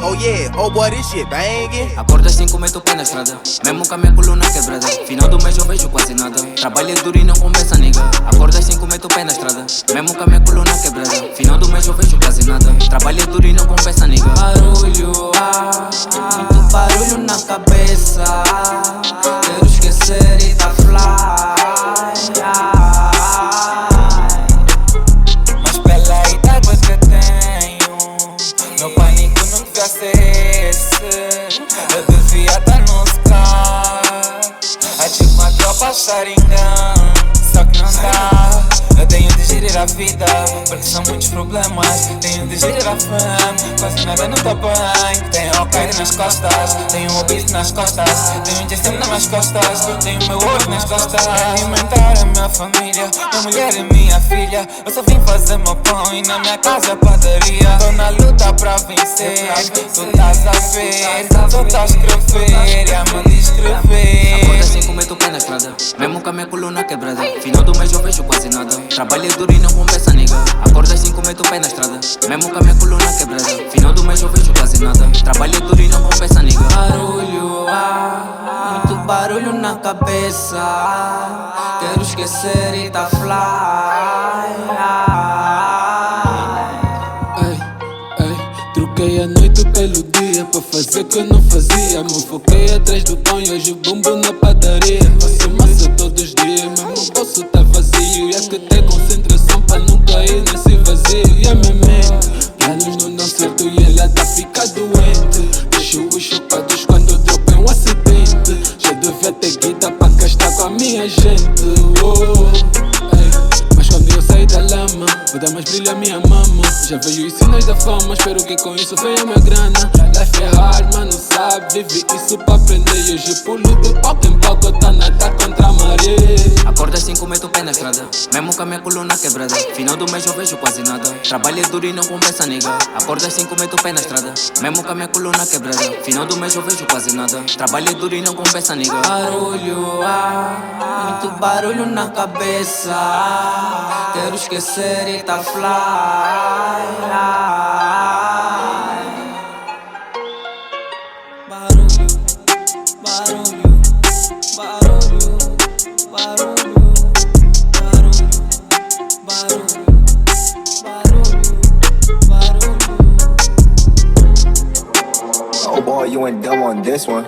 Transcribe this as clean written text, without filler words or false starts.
Oh yeah, oh boy, this shit bangin'. Acordo assim com meto o pé na estrada, mesmo com a minha coluna quebrada. Final do mês eu vejo quase nada, trabalho duro e não compensa, nigga. Acordo assim com meto o pé na estrada, mesmo com a minha coluna quebrada. Final do mês eu vejo quase nada, trabalho duro e não compensa, nigga. Barulho, muito barulho na cabeça. Quero esquecer e tá fly. Mas pela idade que eu tenho, meu pânico não devia ser esse. Eu devia estar no sky, é tipo uma tropa Sharingan, só que não dá. Eu tenho de gerir a vida, porque são muitos problemas. Tenho de gerir a fama, quase nada não tá bem. Tenho Al-Qaeda nas costas, tenho o beat nas costas, tenho um GSM nas costas, tenho meu olho nas costas. Alimentar a minha família, minha mulher e minha filha. Eu só vim fazer meu pão e na minha casa é padaria. Tô na luta pra vencer, tu estás a ver, tu estás a escrever, e a me descrever. Acordo assim com meto o pé na estrada, mesmo com a minha coluna quebrada. Final do mês eu vejo quase nada, trabalho duro e não compensa, nigga. Acordo assim com meto o pé na estrada, mesmo com a minha coluna quebrada. Final do mês eu vejo quase nada, trabalho duro e não compensa, nigga. Barulho, muito barulho na cabeça. Quero esquecer e tá fly. Troquei a noite pelo dia pra fazer que eu não fazia. Me foquei atrás do pão e hoje bumbo na padaria. Faço massa todos os dias, mesmo o bolso tá vazio. E é que tem concentração pra não cair nesse vazio. E a minha mente, planos não dão certo e ela tá fica doente. Deixo os chocados quando dropo em um acidente. Já devia ter guita pra gastar com a minha gente. Mas quando eu saí da lama, vou dar mais brilho à minha mama. Já veio os sinais da fama, espero que com isso venha a minha grana. Life é hard, mano, sabe, vive isso pra aprender. E hoje pulo de palco em palco, tá nada contra a maré. Acordo assim com meto o pé na estrada, mesmo com a minha coluna quebrada. Final do mês eu vejo quase nada, trabalho duro e não compensa, nigga. Acordo assim com meto o pé na estrada, mesmo com a minha coluna quebrada. Final do mês eu vejo quase nada, trabalho duro e não compensa, nigga. Barulho, muito barulho na cabeça. Quero esquecer e tá fly. Barulho, barulho, barulho, barulho, barulho, barulho, barulho. Oh boy, you went dumb on this one.